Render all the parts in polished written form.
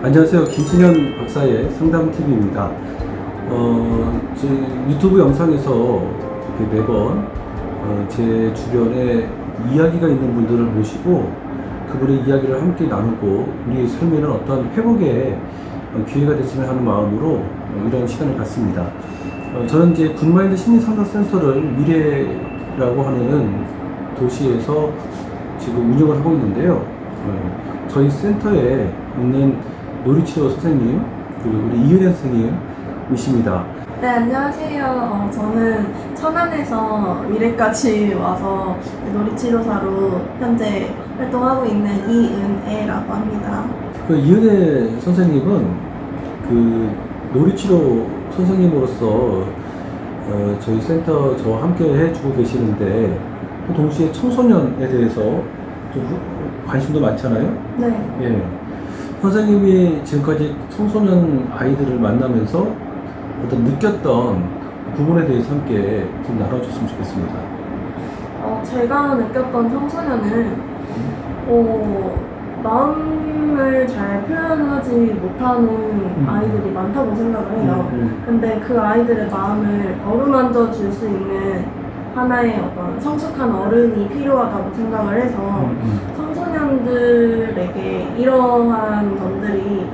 안녕하세요. 김승현 박사의 상담TV입니다. 제 유튜브 영상에서 이렇게 매번 제 주변에 이야기가 있는 분들을 모시고 그분의 이야기를 함께 나누고 우리의 삶에는 어떤 회복의 기회가 됐으면 하는 마음으로 이런 시간을 갖습니다. 저는 이제 굿마인드 심리상담센터를 미래라고 하는 도시에서 지금 운영을 하고 있는데요. 저희 센터에 있는 놀이치료 선생님, 그리고 우리 이은혜 선생님이십니다. 네, 안녕하세요. 저는 천안에서 미래까지 와서 놀이치료사로 현재 활동하고 있는 이은혜라고 합니다. 그 이은혜 선생님은 그 놀이치료 선생님으로서 저희 센터 저와 함께 해주고 계시는데 또 동시에 청소년에 대해서 좀 관심도 많잖아요. 네. 예. 선생님이 지금까지 청소년 아이들을 만나면서 어떤 느꼈던 부분에 대해서 함께 좀 나눠줬으면 좋겠습니다. 제가 느꼈던 청소년은 마음을 잘 표현하지 못하는 아이들이 많다고 생각을 해요. 근데 그 아이들의 마음을 어루만져 줄 수 있는 하나의 어떤 성숙한 어른이 필요하다고 생각을 해서 청소년들에게 이러한 점들이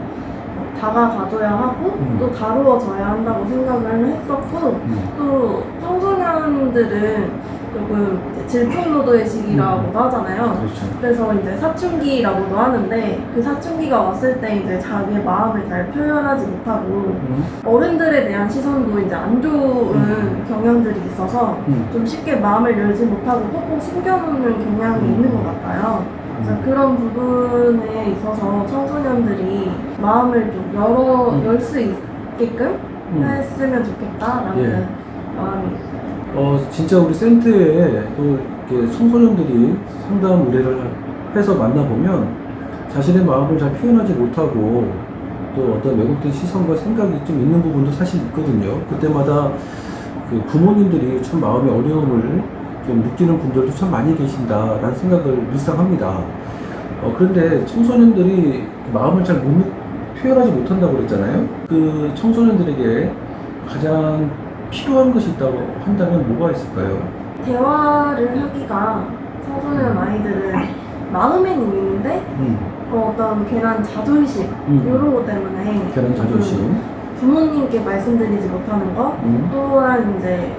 다가가줘야 하고 또 다루어져야 한다고 생각을 했었고 또 청소년들은 조금 질풍노도의 시기라고도 하잖아요. 그렇죠. 그래서 이제 사춘기라고도 하는데 그 사춘기가 왔을 때 이제 자기의 마음을 잘 표현하지 못하고 어른들에 대한 시선도 이제 안 좋은 경향들이 있어서 좀 쉽게 마음을 열지 못하고 꼭꼭 숨겨놓는 경향이 있는 것 같아요. 그래서 그런 부분에 있어서 청소년들이 마음을 좀 열 수 있게끔 했으면 좋겠다라는 마음이 있어요. 진짜 우리 센터에 또 이렇게 청소년들이 상담 의뢰를 해서 만나보면 자신의 마음을 잘 표현하지 못하고 또 어떤 왜곡된 시선과 생각이 좀 있는 부분도 사실 있거든요. 그때마다 그 부모님들이 참 마음의 어려움을 좀 느끼는 분들도 참 많이 계신다라는 생각을 일상합니다. 그런데 청소년들이 마음을 잘 표현하지 못한다고 그랬잖아요. 그 청소년들에게 가장 필요한 것이 있다고 한다면 뭐가 있을까요? 대화를 하기가 청소년 아이들은 마음에는 있는데 어떤 괜한 자존심 이런 것 때문에 괜한 자존심, 부모님께 말씀드리지 못하는 것 또한 이제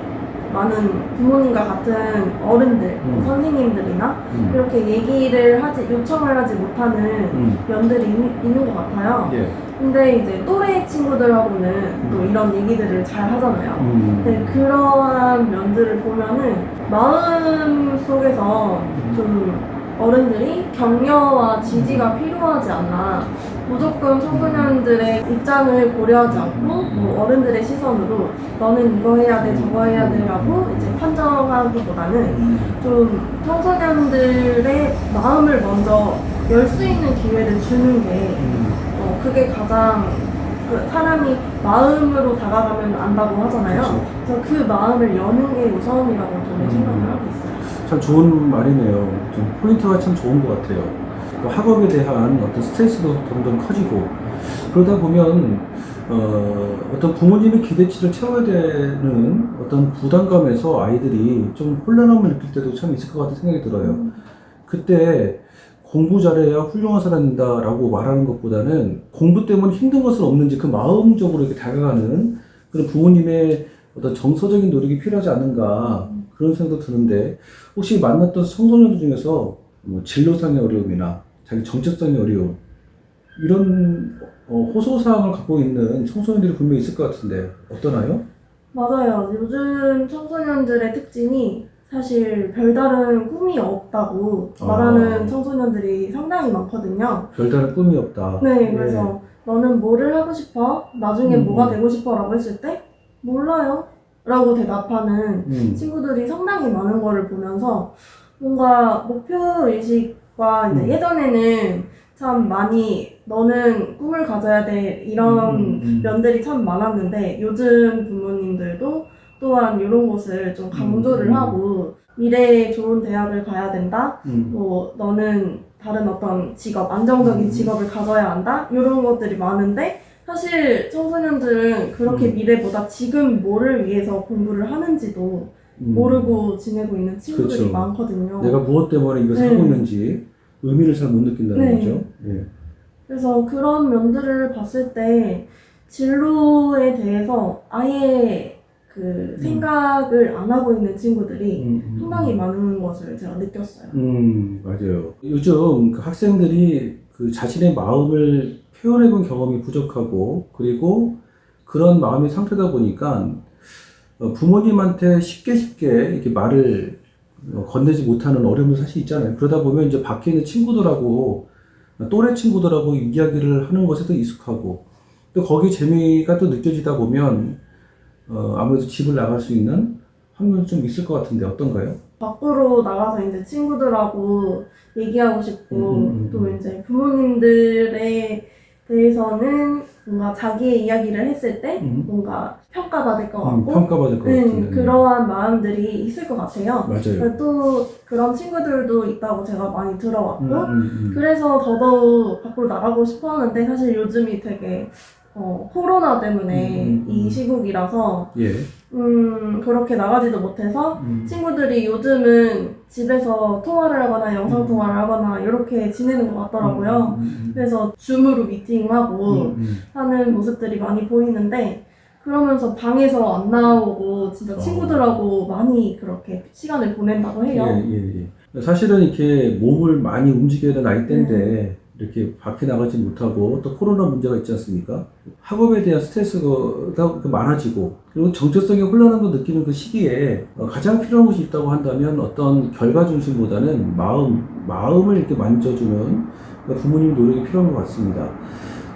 많은 부모님과 같은 어른들, 선생님들이나 이렇게 얘기를 요청을 하지 못하는 면들이 있는 것 같아요. 예. 근데 이제 또래 친구들하고는 또 이런 얘기들을 잘 하잖아요. 근데 그러한 면들을 보면은 마음 속에서 좀 어른들이 격려와 지지가 필요하지 않나. 무조건 청소년들의 입장을 고려하지 않고 뭐 어른들의 시선으로 너는 이거 해야 돼 저거 해야 돼라고 이제 판정하기보다는 좀 청소년들의 마음을 먼저 열 수 있는 기회를 주는 게 그게 가장 사람이 마음으로 다가가면 안다고 하잖아요. 그렇죠. 그래서 그 마음을 여는 게 우선이라고 저는 생각을 하고 있어요. 참 좋은 말이네요. 좀 포인트가 참 좋은 것 같아요. 또 학업에 대한 어떤 스트레스도 점점 커지고 그러다 보면 어떤 부모님의 기대치를 채워야 되는 어떤 부담감에서 아이들이 좀 혼란함을 느낄 때도 참 있을 것 같은 생각이 들어요. 그때 공부 잘해야 훌륭한 사람이다 라고 말하는 것보다는 공부 때문에 힘든 것은 없는지 그 마음적으로 이렇게 다가가는 그런 부모님의 어떤 정서적인 노력이 필요하지 않는가 그런 생각도 드는데 혹시 만났던 청소년들 중에서 뭐 진로상의 어려움이나 자기 정체성의 어려움 이런 호소사항을 갖고 있는 청소년들이 분명히 있을 것 같은데 어떠나요? 맞아요. 요즘 청소년들의 특징이 사실 별다른 꿈이 없다고 말하는 청소년들이 상당히 많거든요. 별다른 꿈이 없다. 네, 그래서 너는 뭐를 하고 싶어? 나중에 뭐가 되고 싶어? 라고 했을 때 몰라요 라고 대답하는 친구들이 상당히 많은 거를 보면서 뭔가 목표의식과 이제 예전에는 참 많이 너는 꿈을 가져야 돼 이런 면들이 참 많았는데 요즘 부모님들도 또한 이런 것을 좀 강조를 하고 미래에 좋은 대학을 가야 된다. 뭐 너는 다른 어떤 직업, 안정적인 직업을 가져야 한다? 이런 것들이 많은데 사실 청소년들은 그렇게 미래보다 지금 뭐를 위해서 공부를 하는지도 모르고 지내고 있는 친구들이 그렇죠. 많거든요. 내가 무엇 때문에 이것을 네. 하고 있는지 의미를 잘 못 느낀다는 네. 거죠. 예. 그래서 그런 면들을 봤을 때 진로에 대해서 아예 그 생각을 안 하고 있는 친구들이 상당히 많은 것을 제가 느꼈어요. 맞아요. 요즘 그 학생들이 그 자신의 마음을 표현해본 경험이 부족하고, 그리고 그런 마음의 상태다 보니까 부모님한테 쉽게 이렇게 말을 건네지 못하는 어려움도 사실 있잖아요. 그러다 보면 이제 밖에 있는 친구들하고, 또래 친구들하고 이야기를 하는 것에도 익숙하고, 또 거기 재미가 또 느껴지다 보면 아무래도 집을 나갈 수 있는 확률이 좀 있을 것 같은데 어떤가요? 밖으로 나가서 이제 친구들하고 얘기하고 싶고 또 이제 부모님들에 대해서는 뭔가 자기의 이야기를 했을 때 뭔가 평가받을 것 같고 평가받을 것 같은데. 그러한 마음들이 있을 것 같아요. 맞아요. 또 그런 친구들도 있다고 제가 많이 들어왔고 그래서 더더욱 밖으로 나가고 싶어 하는데 사실 요즘이 되게 코로나 때문에 이 시국이라서 예. 그렇게 나가지도 못해서 친구들이 요즘은 집에서 통화를 하거나 영상 통화를 하거나 이렇게 지내는 것 같더라고요. 그래서 줌으로 미팅하고 하는 모습들이 많이 보이는데 그러면서 방에서 안 나오고 진짜 친구들하고 많이 그렇게 시간을 보낸다고 해요. 예. 사실은 이렇게 몸을 많이 움직여야 되는 나이대인데 이렇게 밖에 나가지 못하고 또 코로나 문제가 있지 않습니까? 학업에 대한 스트레스가 많아지고 그리고 정체성의 혼란함도 느끼는 그 시기에 가장 필요한 것이 있다고 한다면 어떤 결과 중심보다는 마음을 이렇게 만져주는 부모님 노력이 필요한 것 같습니다.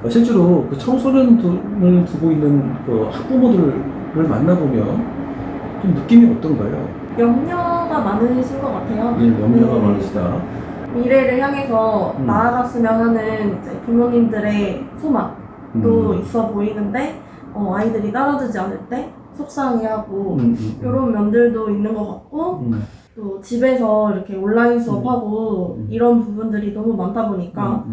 실제로 그 청소년을 두고 있는 그 학부모들을 만나보면 좀 느낌이 어떤가요? 염려가 많으신 것 같아요. 예, 염려가 많으시다. 미래를 향해서 나아갔으면 하는 이제 부모님들의 소망도 있어 보이는데 아이들이 따라주지 않을 때 속상해하고 이런 면들도 있는 것 같고 또 집에서 이렇게 온라인 수업하고 이런 부분들이 너무 많다 보니까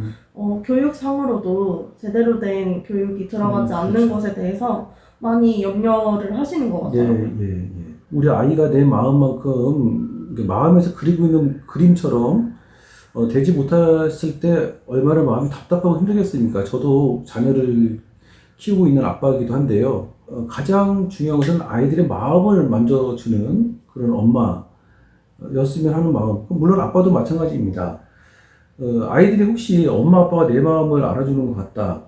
교육상으로도 제대로 된 교육이 들어가지 않는 것에 대해서 많이 염려를 하시는 것 같아요. 예. 우리 아이가 내 마음만큼 마음에서 그리고 있는 그림처럼 되지 못했을 때 얼마나 마음이 답답하고 힘들겠습니까? 저도 자녀를 키우고 있는 아빠이기도 한데요. 가장 중요한 것은 아이들의 마음을 만져주는 그런 엄마였으면 하는 마음. 물론 아빠도 마찬가지입니다. 아이들이 혹시 엄마 아빠가 내 마음을 알아주는 것 같다.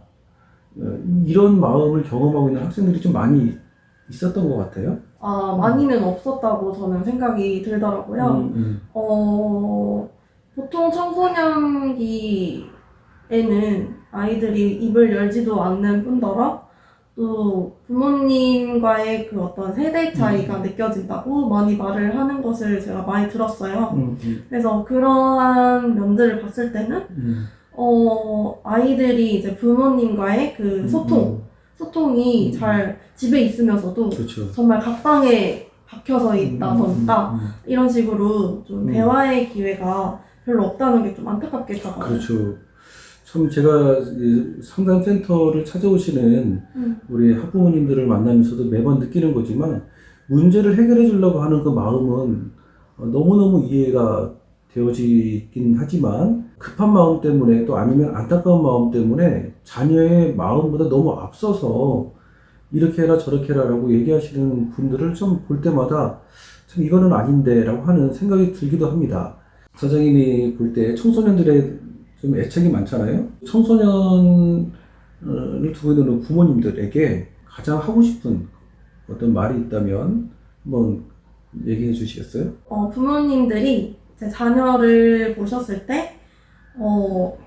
이런 마음을 경험하고 있는 학생들이 좀 많이 있었던 것 같아요. 많이는 없었다고 저는 생각이 들더라고요. 보통 청소년기에는 아이들이 입을 열지도 않는 뿐더러 또 부모님과의 그 어떤 세대 차이가 느껴진다고 많이 말을 하는 것을 제가 많이 들었어요. 그래서 그러한 면들을 봤을 때는 아이들이 이제 부모님과의 그 소통이 잘 집에 있으면서도 그렇죠. 정말 각방에 박혀서 있다던가 이런 식으로 좀 대화의 기회가 별로 없다는 게 좀 안타깝게 다가와요. 그렇죠. 참 제가 상담센터를 찾아오시는 우리 학부모님들을 만나면서도 매번 느끼는 거지만 문제를 해결해 주려고 하는 그 마음은 너무너무 이해가 되어지긴 하지만 급한 마음 때문에 또 아니면 안타까운 마음 때문에 자녀의 마음보다 너무 앞서서 이렇게 해라 저렇게 해라 라고 얘기하시는 분들을 좀 볼 때마다 참 이거는 아닌데 라고 하는 생각이 들기도 합니다. 사장님이 볼 때 청소년들의 좀 애착이 많잖아요. 청소년을 두고 있는 부모님들에게 가장 하고 싶은 어떤 말이 있다면 한번 얘기해 주시겠어요? 부모님들이 제 자녀를 보셨을 때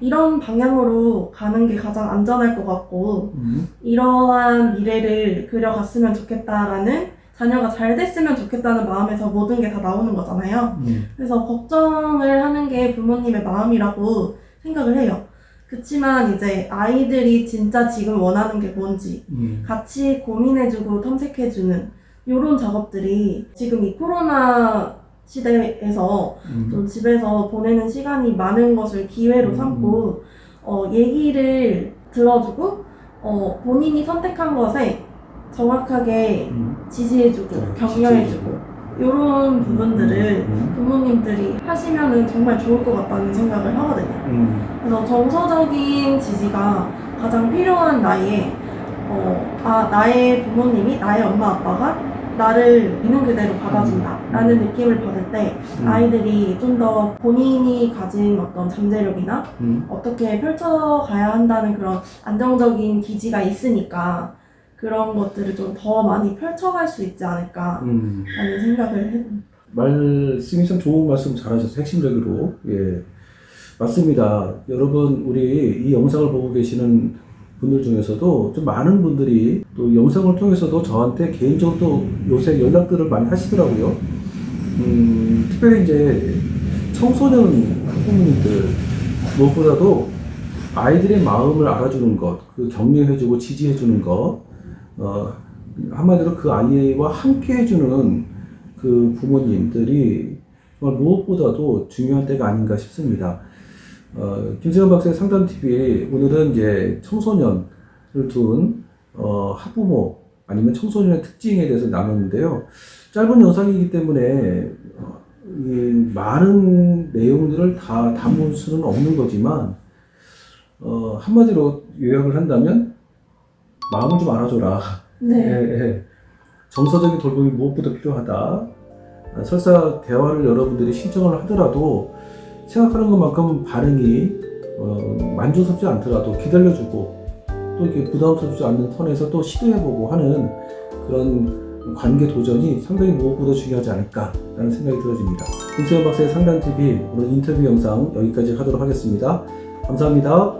이런 방향으로 가는 게 가장 안전할 것 같고 이러한 미래를 그려갔으면 좋겠다라는 자녀가 잘 됐으면 좋겠다는 마음에서 모든 게 다 나오는 거잖아요. 그래서 걱정을 하는 게 부모님의 마음이라고 생각을 해요. 그치만 이제 아이들이 진짜 지금 원하는 게 뭔지 같이 고민해주고 탐색해주는 이런 작업들이 지금 이 코로나 시대에서 좀 집에서 보내는 시간이 많은 것을 기회로 삼고 얘기를 들어주고 본인이 선택한 것에 정확하게 지지해주고 그래, 격려해주고 이런 부분들을 부모님들이 하시면은 정말 좋을 것 같다는 생각을 하거든요. 그래서 정서적인 지지가 가장 필요한 나이에 나의 부모님이, 나의 엄마 아빠가 나를 있는 그대로 받아준다 라는 느낌을 받을 때 아이들이 좀 더 본인이 가진 어떤 잠재력이나 어떻게 펼쳐가야 한다는 그런 안정적인 기지가 있으니까 그런 것들을 좀 더 많이 펼쳐갈 수 있지 않을까 라는 생각을 해봅니다. 말씀이 참 좋은 말씀 잘하셨어요. 핵심적으로. 예. 맞습니다. 여러분, 우리 이 영상을 보고 계시는 분들 중에서도 좀 많은 분들이 또 영상을 통해서도 저한테 개인적으로 또 요새 연락들을 많이 하시더라고요. 특별히 이제 청소년 학부모님들 무엇보다도 아이들의 마음을 알아주는 것, 그 격려해주고 지지해주는 것, 한마디로 그 아이와 함께 해주는 그 부모님들이 정말 무엇보다도 중요한 때가 아닌가 싶습니다. 김세현 박사의 상담TV에 오늘은 이제 청소년을 둔 학부모 아니면 청소년의 특징에 대해서 나눴는데요. 짧은 영상이기 때문에 이 많은 내용들을 다 담을 수는 없는 거지만 한마디로 요약을 한다면 마음을 좀 알아줘라. 네. 예. 정서적인 돌봄이 무엇보다 필요하다. 설사 대화를 여러분들이 신청을 하더라도 생각하는 것만큼 반응이 만족스럽지 않더라도 기다려주고 또 이렇게 부담스럽지 않는 턴에서 또 시도해보고 하는 그런 관계 도전이 상당히 무엇보다 중요하지 않을까라는 생각이 들어집니다. 김세현 박사의 상담TV 오늘 인터뷰 영상 여기까지 하도록 하겠습니다. 감사합니다.